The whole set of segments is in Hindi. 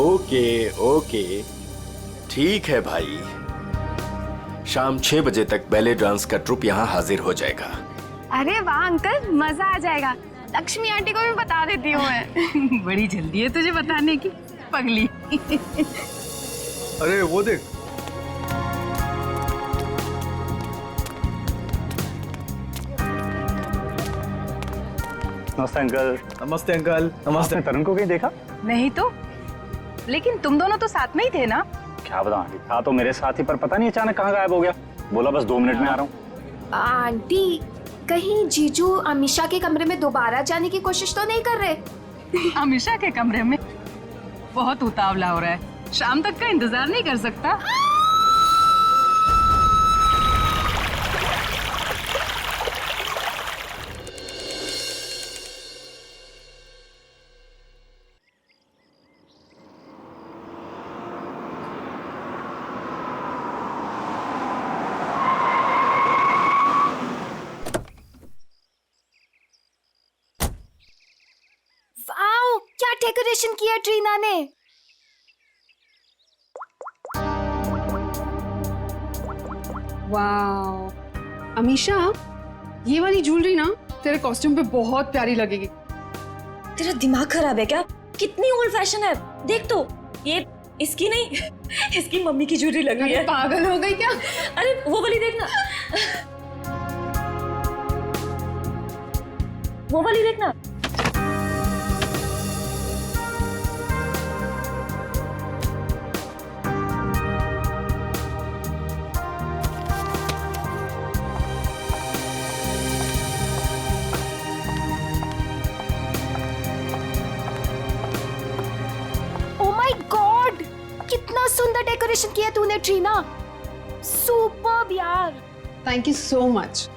ओके ओके, ठीक है भाई। शाम 6 बजे तक बैले डांस का ट्रुप यहाँ हाजिर हो जाएगा। अरे वाह अंकल, मजा आ जाएगा। लक्ष्मी आंटी को भी बता देती हूँ मैं। बड़ी जल्दी है तुझे बताने की, पगली। अरे वो देख, नमस्ते अंकल। नमस्ते अंकल। नमस्ते। आपने तरुण को कहीं देखा? नहीं तो, लेकिन तुम दोनों तो साथ में ही थे ना? क्या बताऊं, था तो मेरे साथ ही, पर पता नहीं अचानक कहाँ गायब हो गया। बोला बस 2 मिनट में आ रहा हूँ। आंटी, कहीं जीजू अमीषा के कमरे में दोबारा जाने की कोशिश तो नहीं कर रहे? अमीषा के कमरे में? बहुत उतावला हो रहा है, शाम तक का इंतजार नहीं कर सकता। वाओ, क्या डेकोरेशन किया ट्रीना ने। वाओ अमीशा, ये वाली ज्वेलरी ना तेरे कॉस्ट्यूम पे बहुत प्यारी लगेगी। तेरा दिमाग खराब है क्या? कितनी ओल्ड फैशन है, देख तो। ये इसकी नहीं, इसकी मम्मी की ज्वेलरी लग रही है। पागल हो गई क्या? अरे वो वाली देखना, वो वाली देखना। कितना सुंदर डेकोरेशन किया तूने ट्रीना, सुपर्ब यार। Thank you so much.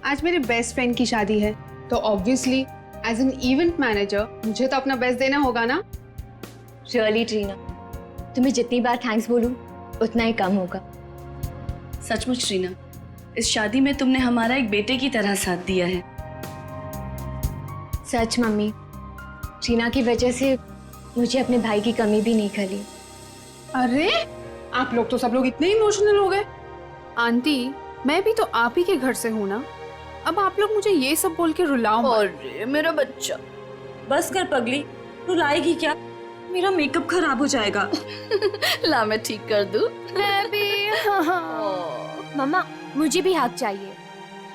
आज मेरे बेस्ट फ्रेंड की शादी है, तो obviously as an event manager मुझे तो अपना बेस्ट देना होगा ना। रियली ट्रीना, तुम्हें जितनी बार थैंक्स बोलूं उतना ही कम होगा। सचमुच ट्रीना, इस शादी में तुमने हमारा एक बेटे की तरह साथ दिया है। सच मम्मी, ट्रीना की वजह से मुझे अपने भाई की कमी भी नहीं खली। अरे आप लोग तो सब लोग इतने इमोशनल हो गए। आंटी, मैं भी तो आप ही के घर से हूँ ना, अब आप लोग मुझे ये सब बोल के रुलाओ मत। अरे मेरा बच्चा, बस कर पगली, रुलाएगी क्या? मेरा मेकअप खराब हो जाएगा। ला मैं ठीक कर दूं। मैं भी। मम्मा, मुझे भी हाथ चाहिए।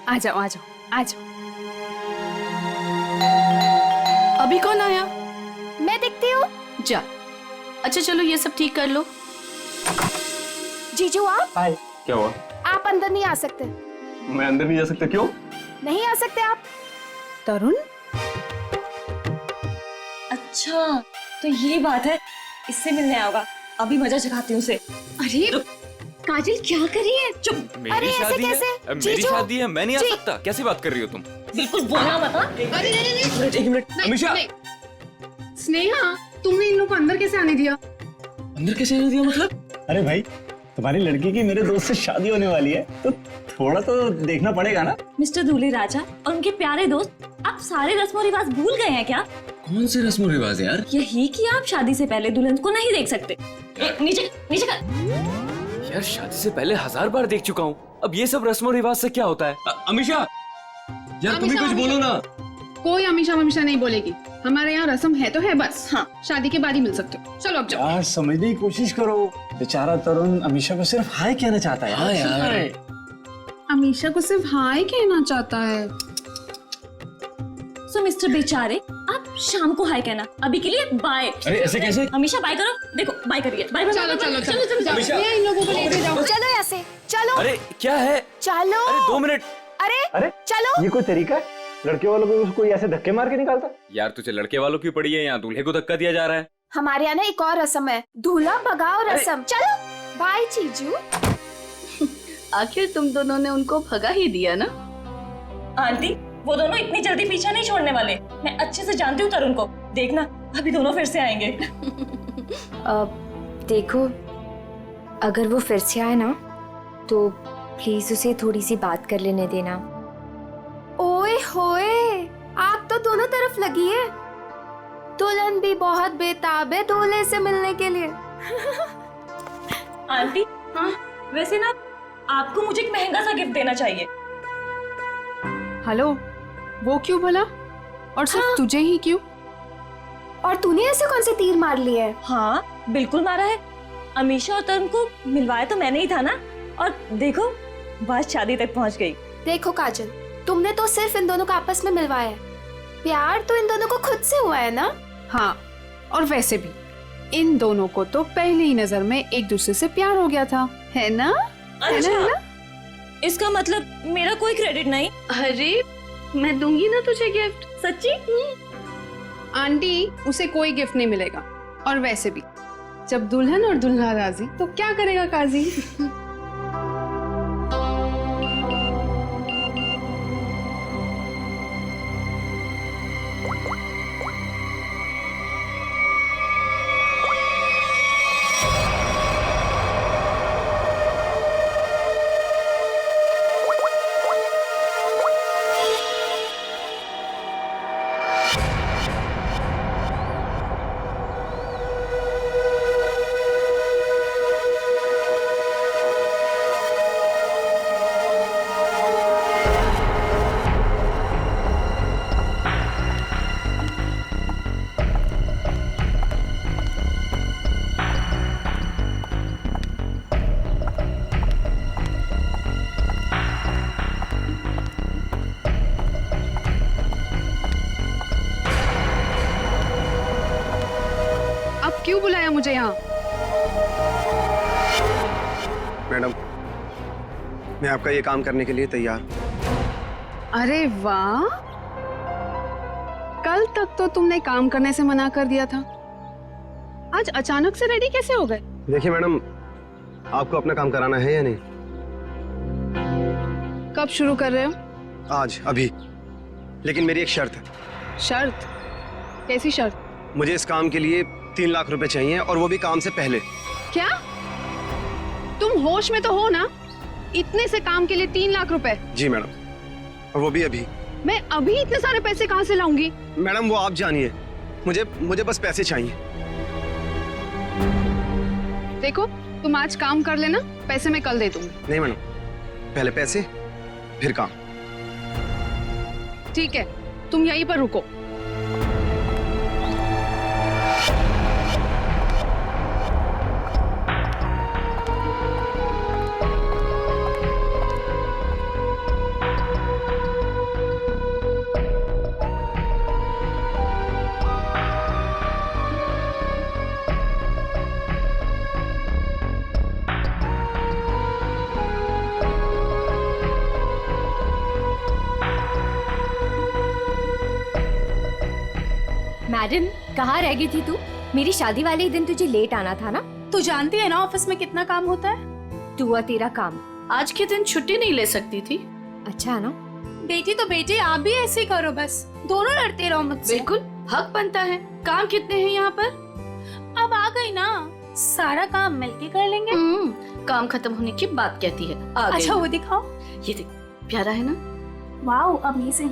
आ जाओ आ जाओ आ जाओ। अभी कौन आया? मैं देखती हूँ। जा। अच्छा चलो ये सब ठीक कर लो। जीजू आप? हाय। क्या हुआ? आप अंदर नहीं आ सकते। मैं अंदर नहीं जा सकता? क्यों? नहीं आ सकते आप। तरुण, अच्छा तो ये बात है, इससे मिलने आओगा। अभी मजा चखाती हूँ उसे। अरे काजल क्या कर रही है? चुप। अरे ऐसे कैसे? मेरी शादी है, मैं नहीं आ सकता? कैसी बात कर रही हो तुम? बिल्कुल बोलना मत। एक मिनट। अमीशा, स्नेहा, तुमने इन लोग को अंदर कैसे आने दिया? अंदर कैसे आने दिया मतलब? अरे भाई, तुम्हारी लड़की की मेरे दोस्त से शादी होने वाली है, तो थोड़ा तो देखना पड़ेगा ना। मिस्टर दूल्हे राजा और उनके प्यारे दोस्त, आप सारे रस्म और रिवाज भूल गए हैं क्या? कौन से रस्म रिवाज यार? यही कि आप शादी से पहले दुल्हन को नहीं देख सकते। नीचे नीचे कर। यार शादी से पहले 1000 बार देख चुका हूँ, अब ये सब रस्म रिवाज से क्या होता है? अमीशा, यार तुम ही कुछ बोलो ना। कोई अमीशा अमीशा नहीं बोलेगी। हमारे यहाँ रस्म है तो है बस। हाँ, शादी के बाद ही मिल सकते हो। चलो अब जाओ। यार समझने की कोशिश करो, बेचारा तरुण अमीशा को सिर्फ हाय कहना चाहता है। हाँ यार, अमीशा को सिर्फ हाय कहना चाहता है। सो मिस्टर बेचारे, आप शाम को हाय कहना, अभी के लिए बाय। अरे ऐसे कैसे? हमेशा बाय करो, देखो बाय करिए। Bye bye. चलो चलो चलो चलो, इन लोगों को लेके जाओ। चलो यहाँ से, चलो। अरे क्या है? चलो। अरे 2 मिनट। अरे चलो। ये कोई तरीका है? लड़के वालों को कोई ऐसे धक्के मार के निकालता? यार तुझे लड़के वालों की पड़ी है, यहाँ दूल्हे को धक्का दिया जा रहा है। हमारे यहाँ ना एक और रस्म है, दूल्हा भगाओ रस्म। चलो बाय जीजू। आखिर तुम दोनों ने उनको भगा ही दिया ना। आंटी, वो दोनों इतनी जल्दी पीछा नहीं छोड़ने वाले। मैं अच्छे से जानती हूँ तरुण को, देखना अभी दोनों फिर से आएंगे। देखो, अगर वो फिर से आए ना तो प्लीज उसे थोड़ी सी बात कर लेने देना। ओए होए, आग तो दोनों तरफ लगी है। दुल्हन भी बहुत बेताब है दूल्हे से मिलने के लिए। आंटी, हाँ वैसे ना आपको मुझे एक महंगा सा गिफ्ट देना चाहिए। हेलो, वो क्यों भला? और सिर्फ तुझे ही क्यों? और तूने ऐसे कौन से तीर मार लिए है? हाँ बिल्कुल मारा है। अमीशा और तरुण को मिलवाया तो मैंने ही था ना, और देखो बात शादी तक पहुंच गई। देखो काजल, तुमने तो सिर्फ इन दोनों को आपस में मिलवाया है, प्यार तो इन दोनों को खुद से हुआ है ना। हाँ, और वैसे भी इन दोनों को तो पहले ही नजर में एक दूसरे से प्यार हो गया था, है ना? अच्छा, है ना? इसका मतलब मेरा कोई क्रेडिट नहीं? अरे मैं दूंगी ना तुझे गिफ्ट। सच्ची? आंटी, उसे कोई गिफ्ट नहीं मिलेगा। और वैसे भी जब दुल्हन और दुल्हा राजी तो क्या करेगा काजी? क्यों बुलाया मुझे यहाँ? मैडम, मैं आपका ये काम करने के लिए तैयार। अरे वाह, कल तक तो तुमने काम करने से मना कर दिया था, आज अचानक से रेडी कैसे हो गए? देखिए मैडम, आपको अपना काम कराना है या नहीं? कब शुरू कर रहे हो? आज, अभी। लेकिन मेरी एक शर्त है। शर्त? कैसी शर्त? मुझे इस काम के लिए 3 लाख रुपए चाहिए, और वो भी काम से पहले। क्या? तुम होश में तो हो ना? इतने से काम के लिए 3 लाख रुपए? जी मैडम, और वो भी अभी। मैं अभी इतने सारे पैसे कहाँ से लाऊंगी? मैडम वो आप जानिए, मुझे बस पैसे चाहिए। देखो, तुम आज काम कर लेना, पैसे मैं कल दे दूंगी। नहीं मैडम, पहले पैसे फिर काम। ठीक है, तुम यहीं पर रुको। मैडम, कहाँ रह गई थी तू? मेरी शादी वाले ही दिन तुझे लेट आना था ना। तू जानती है ना ऑफिस में कितना काम होता है। तू और तेरा काम। आज के दिन छुट्टी नहीं ले सकती थी। अच्छा है ना? बेटी तो बेटी, आप भी ऐसे ही करो, बस दोनों लड़ते रहो मुझसे। बिल्कुल हक बनता है। काम कितने हैं यहाँ पर? अब आ गई ना, सारा काम मिलके कर लेंगे। काम खत्म होने की बात कहती है। आ गई। अच्छा वो दिखाओ। ये देख, प्यारा है ना? Wow, amazing.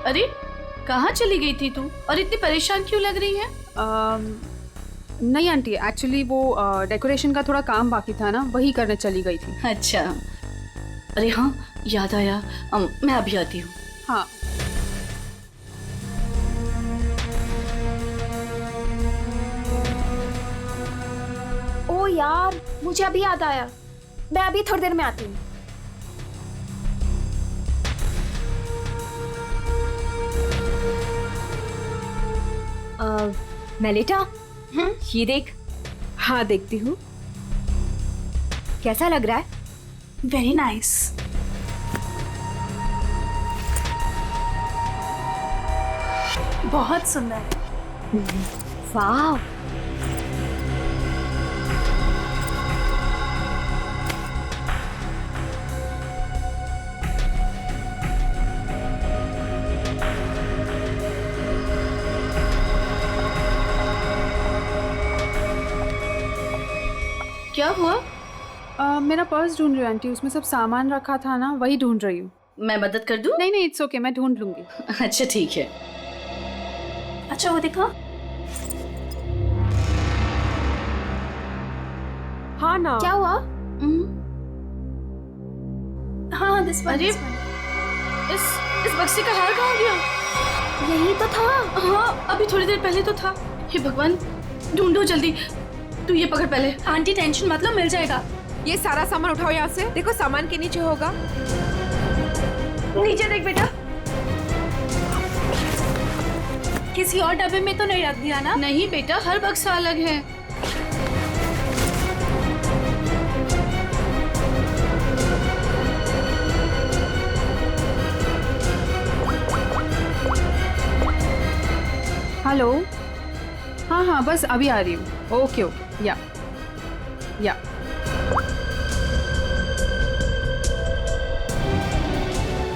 अरे कहाँ चली गई थी तू, और इतनी परेशान क्यों लग रही है? नहीं आंटी, एक्चुअली वो डेकोरेशन का थोड़ा काम बाकी था ना, वही करने चली गई थी। अच्छा, अरे हाँ याद आया, मैं अभी आती हूँ। हाँ। ओ यार, मुझे अभी याद आया, मैं अभी थोड़ी देर में आती हूँ। मेलिटा, ये देख। हाँ देखती हूँ। कैसा लग रहा है? Very nice. बहुत सुंदर है। वाह। क्या हुआ? मेरा पर्स ढूंढ रही हूँ आंटी, उसमें सब सामान रखा था ना, वही ढूंढ रही हूँ। मैं मदद कर दूं? नहीं नहीं, इट्स ओके, मैं ढूंढ लूंगी। अच्छा ठीक है। अच्छा वो देखो। हाँ ना, क्या हुआ? हाँ, अरे इस बक्से का हार कहाँ गया? यही तो था। हाँ, अभी थोड़ी देर पहले तो था। हे भगवान, ढूंढो जल्दी। तू ये पकड़ पहले। आंटी टेंशन मतलब मिल जाएगा। ये सारा सामान उठाओ यहाँ से। देखो सामान के नीचे होगा। नीचे देख बेटा। किसी और डब्बे में तो नहीं रख दिया ना? नहीं बेटा, हर बक्सा अलग है। हेलो, हाँ हाँ, बस अभी आ रही हूँ। ओके ओके, या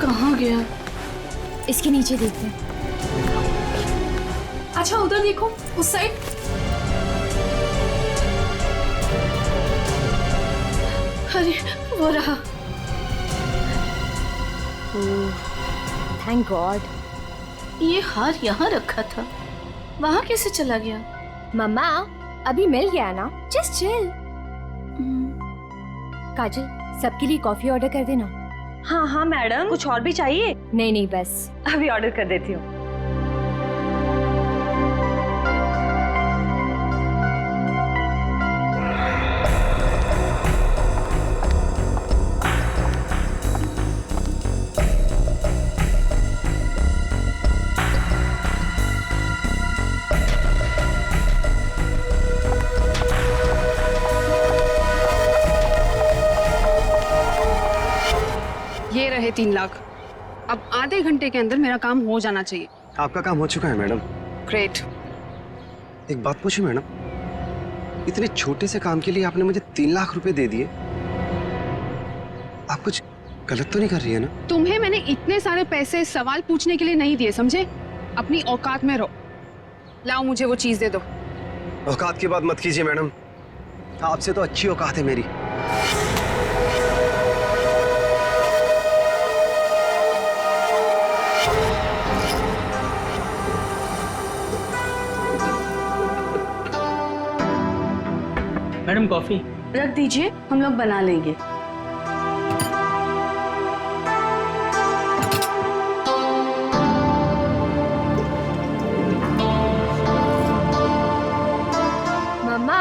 कहाँ गया? इसके नीचे देखते हैं। अच्छा उधर देखो, उस साइड। अरे वो रहा। Thank God. ये हार यहाँ रखा था, वहाँ कैसे चला गया? मम्मा अभी मिल गया ना, जस्ट चिल। काजल, सबके लिए कॉफी ऑर्डर कर देना। हाँ हाँ मैडम, कुछ और भी चाहिए? नहीं नहीं, बस अभी ऑर्डर कर देती हूँ। ये रहे 3 लाख। अब आधे घंटे के अंदर मेरा काम हो जाना चाहिए। आपका काम हो चुका है मैडम। ग्रेट। एक बात पूछी मैडम, इतने छोटे से काम के लिए आपने मुझे 3 लाख रुपए दे दिए। आप कुछ गलत तो नहीं कर रही है ना? तुम्हें मैंने इतने सारे पैसे सवाल पूछने के लिए नहीं दिए, समझे? अपनी औकात में रहो। लाओ मुझे वो चीज दे दो। औकात की बात मत कीजिए मैडम, आपसे तो अच्छी औकात है मेरी। Madam coffee. रख दीजिए, हम लोग बना लेंगे। मम्मा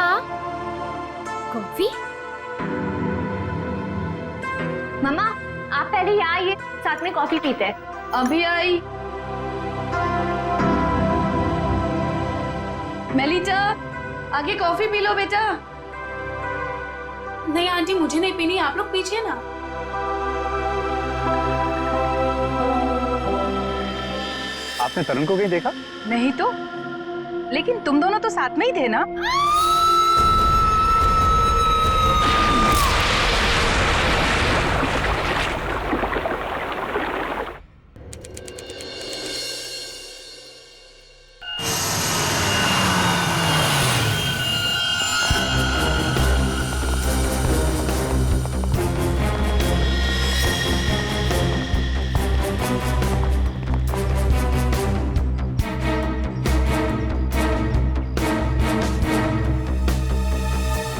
कॉफी। मम्मा आप पहले यहाँ आइए, साथ में कॉफी पीते हैं। अभी आई। मेलिटा, आगे कॉफी पी लो बेटा। नहीं आंटी, मुझे नहीं पीनी, आप लोग पीजिए ना। आपने तरुण को कहीं देखा? नहीं तो, लेकिन तुम दोनों तो साथ में ही थे ना?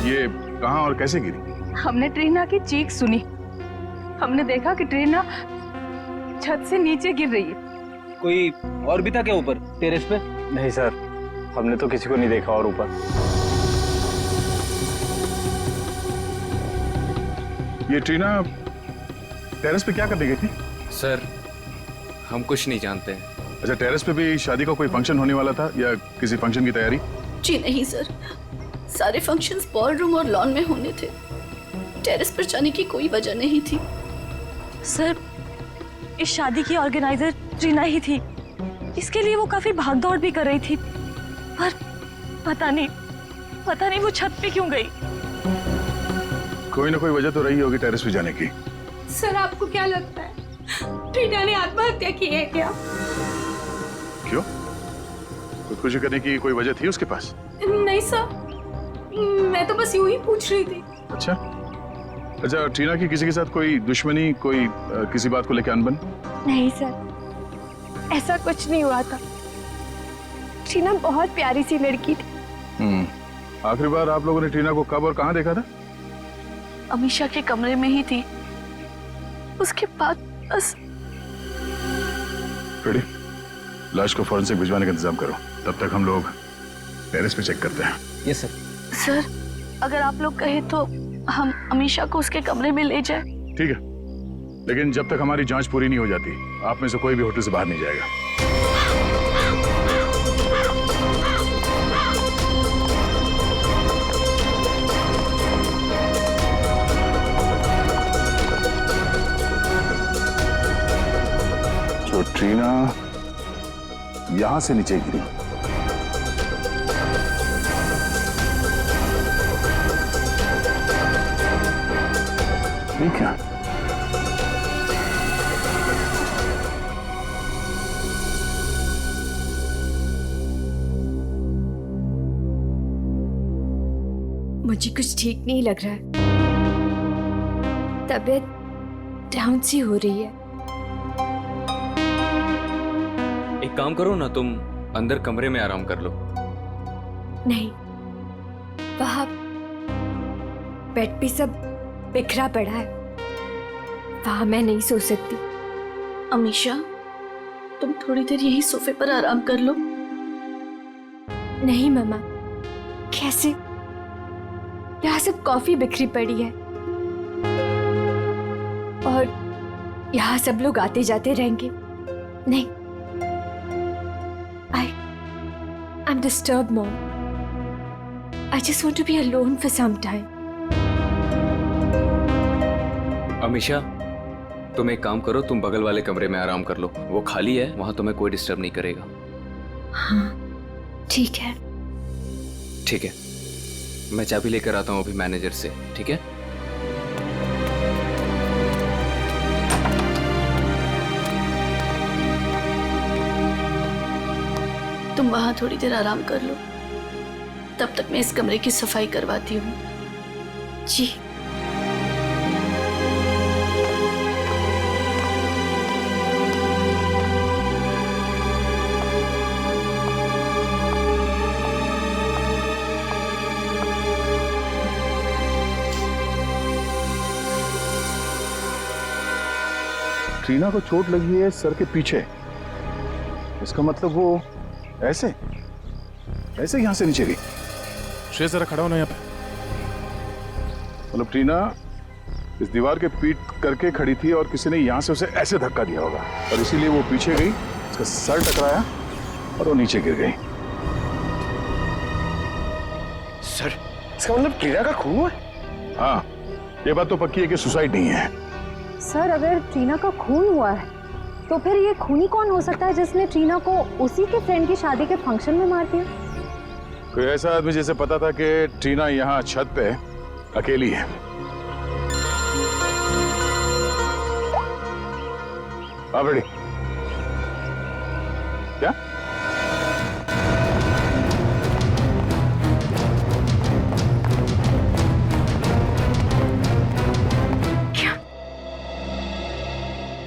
ये कहाँ और कैसे गिरी? हमने ट्रीना की चीख सुनी। हमने देखा कि ट्रीना छत से नीचे गिर रही है। कोई और भी था क्या ऊपर टेरेस पे? नहीं सर, हमने तो किसी को नहीं देखा और ऊपर। ये ट्रीना टेरेस पे क्या करने गई थी? सर हम कुछ नहीं जानते हैं। अच्छा, टेरेस पे भी शादी का कोई फंक्शन होने वाला था या किसी फंक्शन की तैयारी? जी नहीं सर, सारे फंक्शंस बॉलरूम और लॉन में होने थे। टेरेस पर जाने की कोई वजह नहीं थी। सर, इस शादी की ऑर्गेनाइजर ट्रीना ही थी। इसके लिए वो काफी भागदौड़ भी कर रही थी, पर पता नहीं वो छत पे क्यों गई। कोई ना कोई वजह तो रही होगी टेरेस पे जाने की। सर आपको क्या लगता है, ट्रीना ने आत्महत्या की है क्या? क्यों? खुदकुशी करने की कोई वजह थी उसके पास? नहीं सर, मैं तो बस यूं ही पूछ रही थी। अच्छा अच्छा, टीना की किसी के साथ कोई दुश्मनी, कोई किसी बात को लेकर अनबन? नहीं सर, ऐसा कुछ नहीं हुआ था। टीना बहुत प्यारी सी लड़की थी। आखिरी बार आप लोगों ने टीना को कब और कहाँ देखा था? अमीशा के कमरे में ही थी, उसके बाद बस। रेडी, लाश को फॉरेंसिक भिजवाने का इंतजाम करो, तब तक हम लोग टेरेस पे चेक करते हैं। Yes sir. सर, अगर आप लोग कहें तो हम अमीशा को उसके कमरे में ले जाएं। ठीक है, लेकिन जब तक हमारी जांच पूरी नहीं हो जाती, आप में से कोई भी होटल से बाहर नहीं जाएगा। तो ट्रीना यहां से नीचे गिरी। ठीक है, मुझे कुछ ठीक नहीं लग रहा है। तबीयत डाउन सी हो रही है। एक काम करो ना, तुम अंदर कमरे में आराम कर लो। नहीं, वहां बेड पे सब बिखरा पड़ा है, वहां मैं नहीं सो सकती। अमीशा, तुम थोड़ी देर यही सोफे पर आराम कर लो। नहीं मम्मा, कैसे? यहाँ सब कॉफी बिखरी पड़ी है और यहाँ सब लोग आते जाते रहेंगे। नहीं, I'm disturbed, Mom. I just want to be alone for some time. Amisha, तुम एक काम करो, तुम बगल वाले कमरे में आराम कर लो, वो खाली है, वहां तुम्हें कोई डिस्टर्ब नहीं करेगा। हाँ, ठीक है। ठीक है, मैं चाबी लेकर आता हूँ अभी मैनेजर से, ठीक है? तुम वहां थोड़ी देर आराम कर लो, तब तक मैं इस कमरे की सफाई करवाती हूँ। जी। ट्रीना को चोट लगी है सर के पीछे, इसका मतलब वो ऐसे ऐसे यहां से नीचे गई। श्रेय, जरा खड़ा होना यहाँ पे। मतलब ट्रीना इस दीवार के पीट करके खड़ी थी और किसी ने यहां से उसे ऐसे धक्का दिया होगा और इसीलिए वो पीछे गई, उसका सर टकराया और वो नीचे गिर गई। सर, इसका मतलब ट्रीना का खून हुआ? हाँ, ये बात तो पक्की है कि सुसाइड नहीं है। सर, अगर ट्रीना का खून हुआ है तो फिर ये खूनी कौन हो सकता है जिसने ट्रीना को उसी के फ्रेंड की शादी के फंक्शन में मार दिया? कोई ऐसा आदमी जिसे पता था कि ट्रीना यहाँ छत पे अकेली है। आप रेडी? क्या?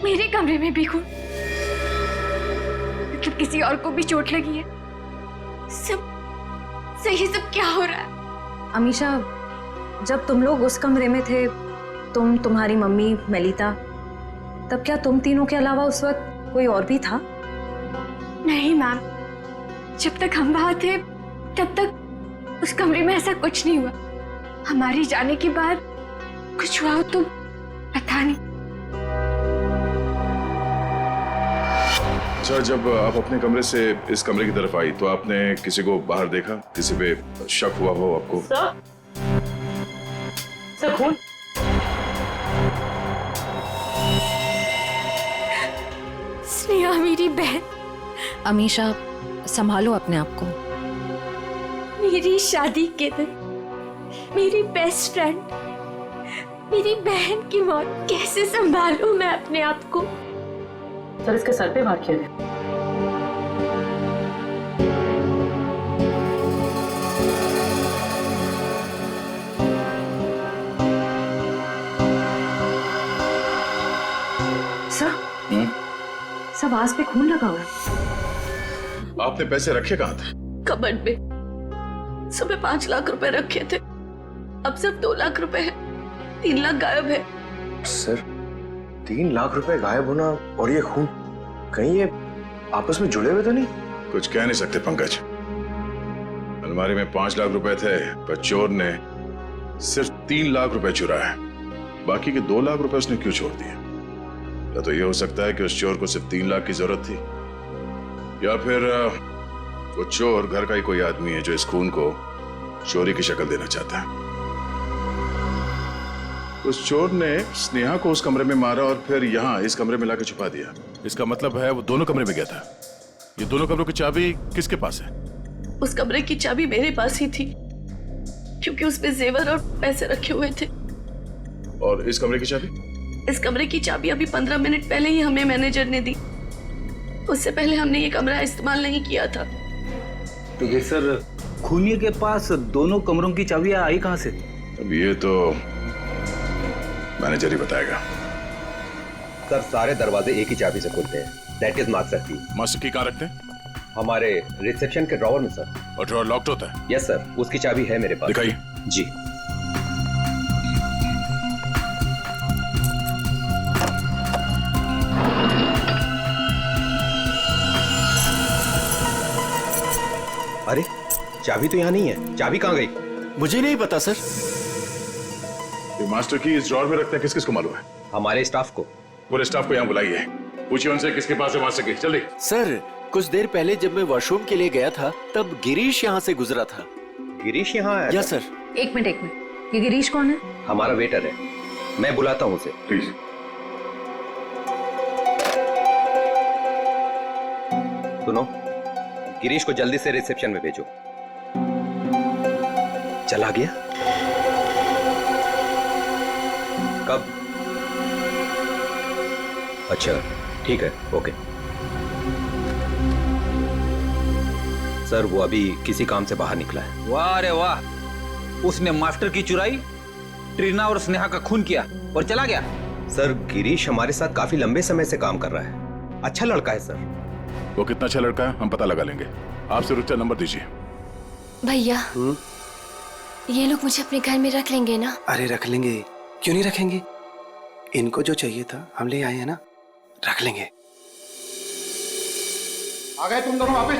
मेरे कमरे में भी खून? मतलब किसी और को भी चोट लगी है? सब सही, सब क्या हो रहा है? अमीशा, जब तुम लोग उस कमरे में थे, तुम, तुम्हारी मम्मी, मेलिता, तब क्या तुम तीनों के अलावा उस वक्त कोई और भी था? नहीं मैम, जब तक हम वहां थे तब तक उस कमरे में ऐसा कुछ नहीं हुआ। हमारी जाने के बाद कुछ हुआ तो पता नहीं। अच्छा, जब आप अपने कमरे से इस कमरे की तरफ आई तो आपने किसी को बाहर देखा? किसी पे शक हुआ हो आपको? सर, खून? स्नेहा मेरी बहन। अमीशा, संभालो अपने आप को। मेरी शादी के दिन मेरी बेस्ट फ्रेंड, मेरी बहन की मौत, कैसे संभालूं मैं अपने आप को? सर, इसके सर पे वार किया गया। लिबास पे खून लगा हुआ है। आपने पैसे रखे कहाँ थे? कबर्ड में। सुबह 5 लाख रुपए रखे थे, अब सिर्फ 2 लाख रुपए है। 3 लाख गायब है। सर 3 लाख रुपए गायब होना और ये खून, कहीं ये आपस में जुड़े हुए तो नहीं? कुछ कह नहीं सकते पंकज। अलमारी में 5 लाख रुपए थे, पर चोर ने सिर्फ 3 लाख रुपए चुराए। बाकी के 2 लाख रुपए उसने क्यों छोड़ दिए? या तो ये हो सकता है कि उस चोर को सिर्फ 3 लाख की जरूरत थी, या फिर वो चोर घर का ही कोई आदमी है जो इस खून को चोरी की शक्ल देना चाहता है। उस चोर ने स्नेहा को उस कमरे में मारा और फिर यहाँ इस कमरे में लाकर छुपा दिया। इसका मतलब है वो दोनों कमरे में गया था। ये दोनों कमरों की चाबी किसके पास है? उस कमरे की चाबी मेरे पास ही थी, क्योंकि उसमें जेवर और पैसे रखे हुए थे। और इस कमरे की चाबी? इस कमरे की चाबी अभी 15 मिनट पहले ही हमें मैनेजर ने दी। उससे पहले हमने ये कमरा इस्तेमाल नहीं किया था। तो ये सर खूनी के पास दोनों कमरों की चाबियां आई कहां से? अब ये तो मैनेजर ही बताएगा। सर सारे दरवाजे एक ही चाबी से खुलते हैं, दैट इज मास्टर की। मास्टर की कहाँ रखते हैं? हमारे रिसेप्शन के ड्रॉवर में सर। और ड्रॉवर लॉक्ड होता है? यस सर, उसकी चाबी है मेरे पास। दिखाइए। जी। अरे चाबी तो यहाँ नहीं है, चाबी कहाँ गई? मुझे नहीं पता सर। ये मास्टर की इस ड्रॉवर में रखते हैं, किस किस को मालूम है? हमारे स्टाफ को। पूरे स्टाफ को यहाँ बुलाइए, पूछिए उनसे किसके पास है मास्टर की। जल्दी। सर कुछ देर पहले जब मैं वॉशरूम के लिए गया था तब गिरीश यहाँ से गुजरा था। गिरीश यहाँ आया? Yes sir. एक मिनट, ये गिरीश कौन है? हमारा वेटर है, मैं बुलाता हूँ उसे। प्लीज। सुनो, गिरीश को जल्दी से रिसेप्शन में भेजो। चला गया? कब? अच्छा ठीक है, ओके। सर वो अभी किसी काम से बाहर निकला है। वाह रे वाह, उसने मास्टर की चुराई, ट्रीना और स्नेहा का खून किया और चला गया। सर गिरीश हमारे साथ काफी लंबे समय से काम कर रहा है, अच्छा लड़का है सर। वो कितना अच्छा लड़का है हम पता लगा लेंगे। आप सिर्फ उसका नंबर दीजिए। भैया ये लोग मुझे अपने घर में रख लेंगे ना? अरे रख लेंगे, क्यों नहीं रखेंगे? इनको जो चाहिए था हम ले आए हैं ना, रख लेंगे। आ गए तुम दोनों वापिस?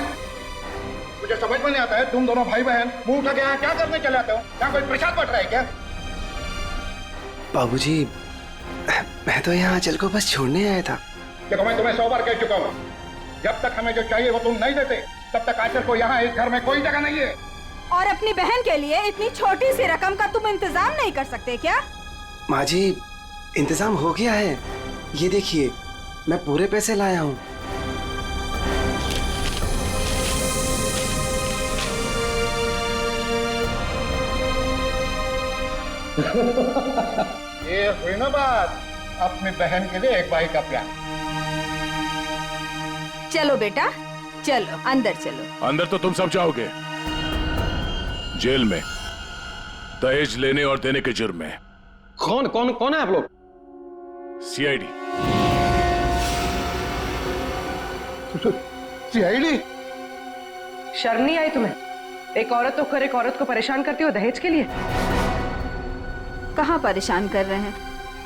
मुझे समझ में नहीं आता है, तुम दोनों भाई बहन मुंह उठा के यहाँ क्या करने चले आते हो? यहाँ कोई प्रसाद बट रहा है क्या? बाबूजी मैं तो यहाँ आंचल को बस छोड़ने आया था। देखो मैं तुम्हें 100 बार कह चुका हूँ, जब तक हमें जो चाहिए वो तुम नहीं देते तब तक आंचल को यहाँ इस घर में कोई जगह नहीं है। और अपनी बहन के लिए इतनी छोटी सी रकम का तुम इंतजाम नहीं कर सकते क्या? माँ जी इंतजाम हो गया है, ये देखिए मैं पूरे पैसे लाया हूँ। ये हुई ना बात, अपनी बहन के लिए एक भाई का प्यार। चलो बेटा चलो, अंदर चलो। अंदर तो तुम सब जाओगे, जेल में दहेज लेने और देने के जुर्म में। कौन कौन कौन है आप लोग? सीआईडी। सीआईडी? शर्म नहीं आई तुम्हें? एक औरत तो कर एक औरत को परेशान करती हो दहेज के लिए। कहाँ परेशान कर रहे हैं?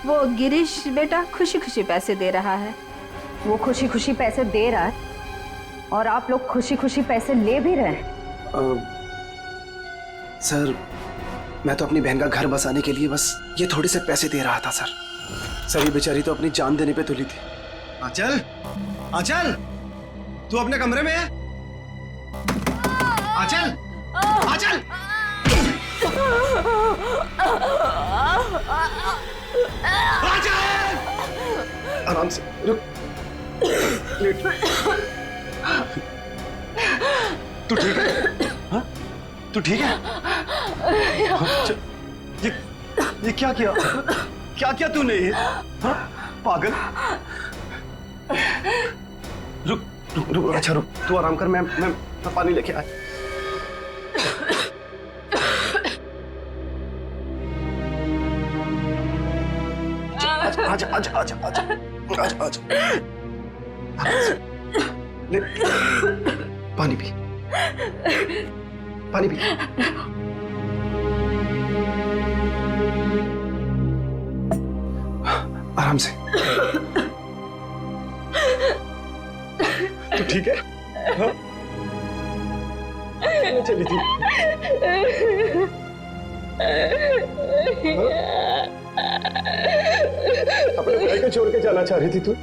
वो गिरीश बेटा खुशी खुशी पैसे दे रहा है। वो खुशी खुशी पैसे दे रहा है और आप लोग खुशी खुशी पैसे ले भी रहे हैं। सर मैं तो अपनी बहन का घर बसाने के लिए बस ये थोड़े से पैसे दे रहा था सर। सभी बेचारी तो अपनी जान देने पे तुली थी। आंचल, आंचल, तू अपने कमरे में है? आंचल, आंचल! आराम से रुक। तू ठीक है? हाँ? तू ठीक है? ये क्या किया? क्या किया तूने? हाँ? पागल। रुक रुक रुक, अच्छा रुक, तू आराम कर, मैं पानी लेके आया। आजा आजा आजा आजा आजा आजा आजा। ले, पानी पी, पानी पी। आराम से। तो ठीक है? हाँ? चली थी। अपने भाई को छोड़ के जाना चाह रही थी तू?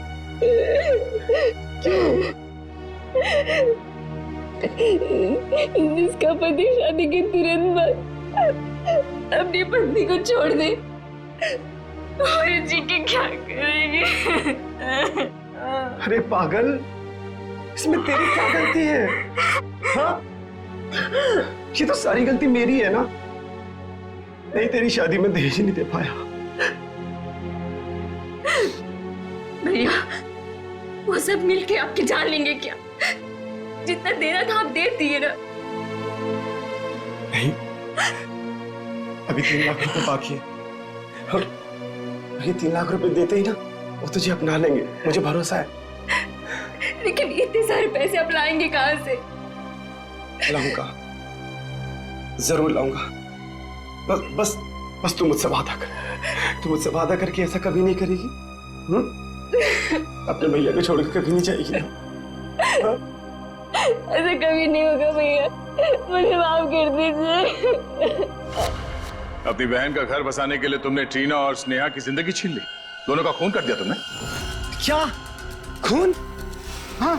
क्यों? जिसका पति शादी के तुरंत बाद अपनी पत्नी को छोड़ दे, और जी के क्या करेंगे? अरे पागल, इसमें तेरी क्या गलती है? हाँ? ये तो सारी गलती मेरी है ना। नहीं, तेरी शादी में दहेज नहीं दे पाया। भैया, वो सब मिलके आपकी जान लेंगे क्या? जितना देना था आप दे दिए ना। नहीं, अभी 3 लाख रुपए बाकी है, और ये 3 लाख रुपए देते ही ना वो तुझे अपना लेंगे, मुझे भरोसा है। लेकिन इतने सारे पैसे आप लाएंगे कहाँ से? लाऊंगा, जरूर लाऊंगा। बस तू मुझसे वादा कर, तू मुझसे वादा करके ऐसा कभी नहीं करेगी। अपने भैया को छोड़कर कभी नहीं जाएगी ना? ऐसा कभी नहीं होगा भैया, मुझे माफ कर दीजिए। अपनी बहन का घर बसाने के लिए तुमने ट्रीना और स्नेहा की जिंदगी छीन ली, दोनों का खून कर दिया तुमने। क्या खून? हाँ,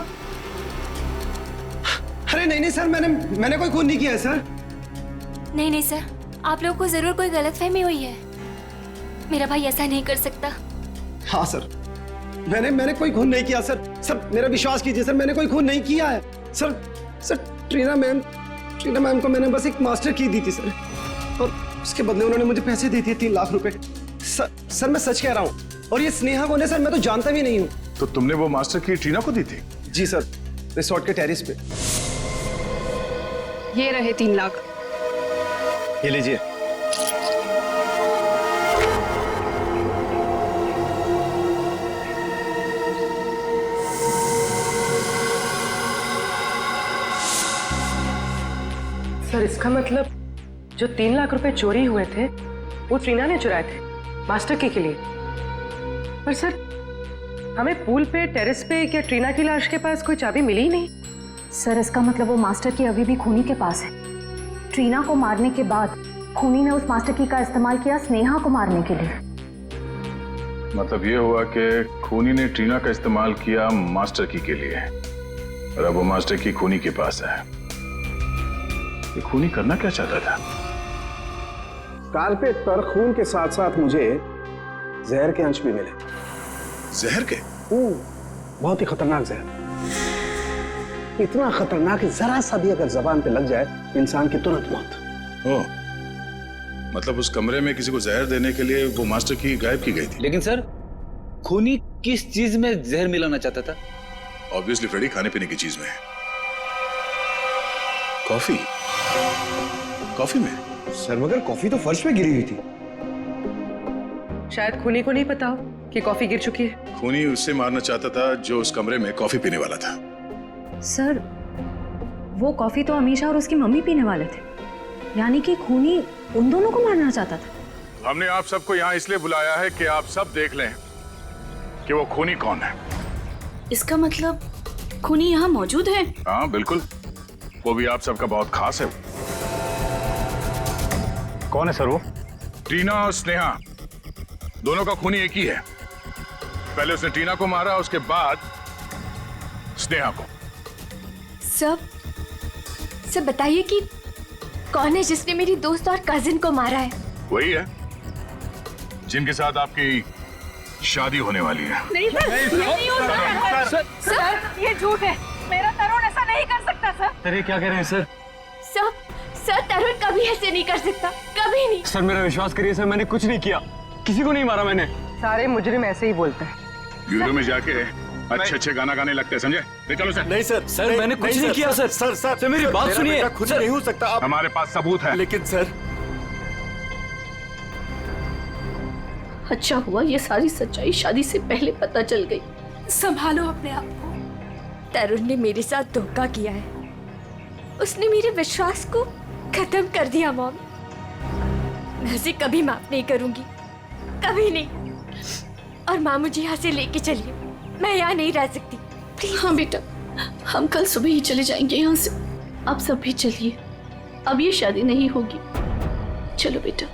अरे नहीं सर, मैंने कोई खून नहीं किया है सर। नहीं सर, आप लोगों को जरूर कोई गलतफहमी हुई है। मेरा भाई ऐसा नहीं कर सकता। हाँ सर, मैंने कोई खून नहीं किया सर, मेरा विश्वास कीजिए सर, मैंने कोई खून नहीं किया है सर। ट्रीना मैम को मैंने बस एक मास्टर की दी थी सर, और उसके बदले उन्होंने मुझे पैसे दे दिए 3 लाख रुपए। सर मैं सच कह रहा हूँ, और ये स्नेहा कौन है सर, मैं तो जानता भी नहीं हूँ। तो तुमने वो मास्टर की ट्रीना को दी थी? जी सर, रिसोर्ट के टेरिस पे। ये रहे 3 लाख। ये लीजिए। सर, इसका मतलब जो 3 लाख रुपए चोरी हुए थे वो ट्रीना ने चुराए थे मास्टर की के लिए। पर सर, हमें पूल पे, टेरेस पे या ट्रीना की लाश के पास कोई चाबी मिली ही नहीं। सर, इसका मतलब वो मास्टर की अभी भी खूनी के पास है। ट्रीना को मारने के बाद खूनी ने उस मास्टर की का इस्तेमाल किया स्नेहा को मारने के लिए। मतलब ये हुआ कि खूनी ने ट्रीना का इस्तेमाल किया मास्टर की के लिए, और अब वो मास्टर की खूनी के पास है। ये खूनी करना क्या चाहता था? कार पे तरखून के साथ साथ मुझे जहर के अंश भी मिले। जहर के? बहुत ही खतरनाक जहर, इतना खतरनाक कि जरा सा भी अगर जबान पे लग जाए इंसान की तुरंत मौत। ओह, मतलब उस कमरे में किसी को जहर देने के लिए वो मास्टर की गायब की गई थी। लेकिन सर, खूनी किस चीज में जहर मिलाना चाहता था? ऑब्वियसली फ्रेडी, खाने पीने की चीज में। कॉफी में? सर, मगर कॉफी तो फर्श पे गिरी हुई थी। शायद खूनी को नहीं पता हो कि कॉफी गिर चुकी है। खूनी उससे मारना चाहता था जो उस कमरे में कॉफी पीने वाला था। सर, वो कॉफी तो अमीशा और उसकी मम्मी पीने वाले थे, यानी कि खूनी उन दोनों को मारना चाहता था। हमने आप सबको यहाँ इसलिए बुलाया है कि आप सब देख लें कि वो खूनी कौन है। इसका मतलब खूनी यहाँ मौजूद है? हाँ बिल्कुल, वो भी आप सबका बहुत खास है। कौन है सर वो? ट्रीना और स्नेहा, दोनों का खूनी एक ही है। पहले उसने ट्रीना को मारा, उसके बाद स्नेहा को। सब बताइए कि कौन है जिसने मेरी दोस्त और कजिन को मारा है? वही है जिनके साथ आपकी शादी होने वाली है। नहीं सर, नहीं हो सकता। सर, ये झूठ है। मेरा तरुण ऐसा नहीं कर सकता सर। सर, ये क्या कह रहे हैं सर? सर, तरुण कभी ऐसे नहीं कर सकता, कभी नहीं। सर, मेरा विश्वास करिए सर, मैंने कुछ नहीं किया, किसी को नहीं मारा मैंने। सारे मुजरिम ऐसे ही बोलते हैं। ब्यूरो में जाके अच्छे गाना गाने लगते हैं, समझे? ले चलो सर। नहीं सर, सर मैंने कुछ नहीं किया सर। सर मेरी बात सुनिए। खुद नहीं हो सकता आप। हमारे पास सबूत है। लेकिन सर, अच्छा हुआ ये सारी सच्चाई शादी से पहले पता चल गई। संभालो अपने आप को। तरुण ने मेरे साथ धोखा किया है। उसने मेरे विश्वास को खत्म कर दिया मॉम। मैं उसे कभी माफ नहीं करूंगी, कभी नहीं। और माँ मुझे यहाँ से लेके चलिए, मैं यहाँ नहीं रह सकती। हाँ बेटा, हम कल सुबह ही चले जाएंगे यहाँ से। आप सब भी चलिए, अब ये शादी नहीं होगी। चलो बेटा।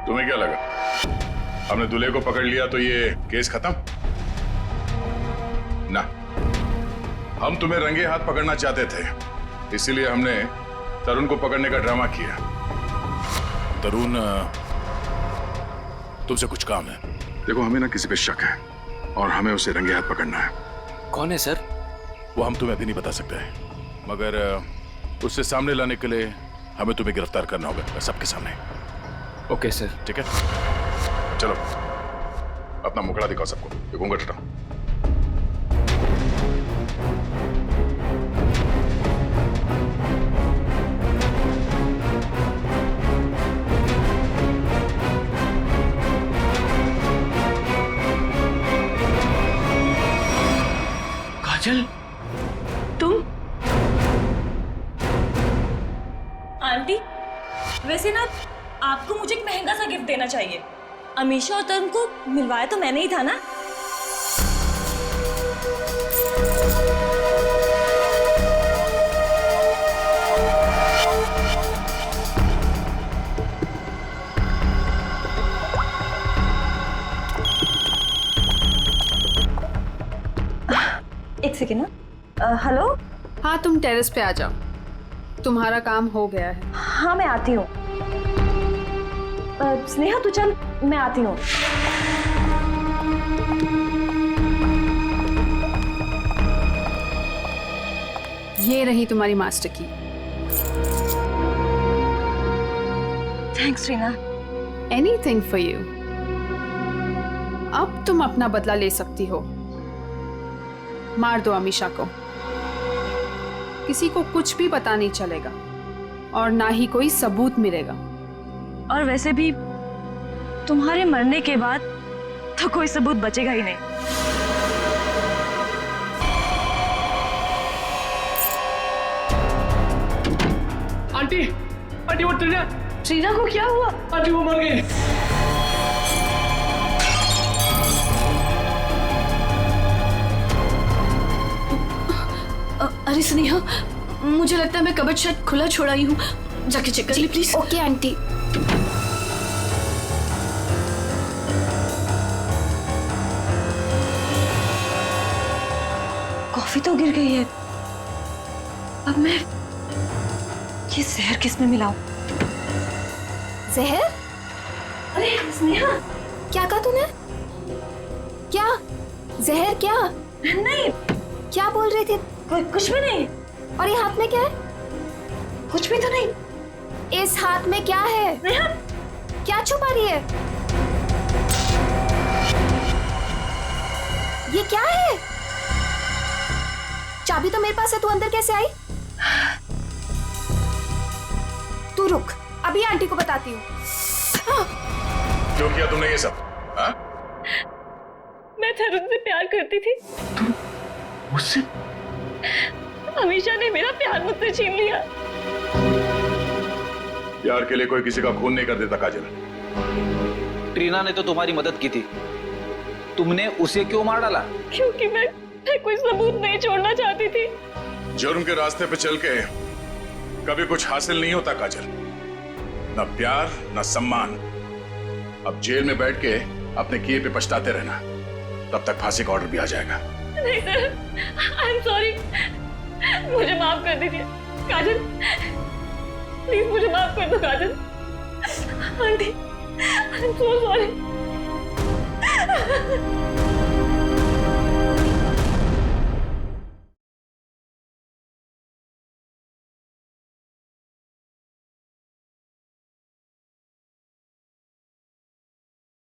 तुम्हें क्या लगा हमने दूल्हे को पकड़ लिया तो ये केस खत्म? ना, हम तुम्हें रंगे हाथ पकड़ना चाहते थे, इसीलिए हमने तरुण को पकड़ने का ड्रामा किया। तरुण, तुमसे कुछ काम है। देखो, हमें ना किसी पे शक है और हमें उसे रंगे हाथ पकड़ना है। कौन है सर? वो हम तुम्हें अभी नहीं बता सकते हैं, मगर उससे सामने लाने के लिए हमें तुम्हें गिरफ्तार करना होगा सबके सामने। Okay sir. ठीक है, चलो अपना मुखड़ा दिखाओ सबको। ये घूंघट हटाओ। काजल, तुम? आंटी, वैसे ना आपको मुझे एक महंगा सा गिफ्ट देना चाहिए। अमीशा और तरुण को मिलवाया तो मैंने ही था ना। एक सेकेंड ना। हेलो। हाँ, तुम टेरेस पे आ जाओ, तुम्हारा काम हो गया है। हाँ, मैं आती हूँ। स्नेहा तू चल, मैं आती हूँ। ये रही तुम्हारी मास्टर की। Thanks Reena. Anything for you. अब तुम अपना बदला ले सकती हो। मार दो अमीशा को, किसी को कुछ भी पता नहीं चलेगा और ना ही कोई सबूत मिलेगा। और वैसे भी तुम्हारे मरने के बाद तो कोई सबूत बचेगा ही नहीं। आंटी, आंटी वो ट्रीना को क्या हुआ? आंटी वो मर गई। अरे स्नेहा, मुझे लगता है मैं कबर्ड शायद खुला छोड़ा ही हूँ। जाके चेक कर ली प्लीज। Okay aunty. कॉफी तो गिर गई है, अब मैं ये जहर किस में मिलाऊं? जहर? अरे स्नेहा, क्या कहा तूने? क्या जहर? क्या? नहीं, क्या बोल रही थी? कुछ भी नहीं। और ये हाथ में क्या है? कुछ भी तो नहीं। इस हाथ में क्या है? क्या छुपा रही है? ये क्या है? चाबी तो मेरे पास है, तू अंदर कैसे आई? तू रुक, अभी आंटी को बताती हूँ। क्यों किया तुमने ये सब? हाँ? मैं तरुण से प्यार करती थी। मुझसे? अमीशा ने मेरा प्यार मुझसे छीन लिया। प्यार के लिए कोई किसी का खून नहीं कर देता काजल। ट्रीना ने तो तुम्हारी मदद की थी, तुमने उसे क्यों मार डाला? क्योंकि मैं कोई सबूत नहीं छोड़ना चाहती थी। जुर्म के रास्ते पे चल के कभी कुछ हासिल नहीं होता काजल, न प्यार न सम्मान। अब जेल में बैठ के अपने किए पे पछताते रहना, तब तक फांसी का ऑर्डर भी आ जाएगा। नहीं सर, आई एम सॉरी, मुझे माफ कर दीजिए काजल, प्लीज मुझे माफ कर दो Kajal. Aunty, I am so sorry.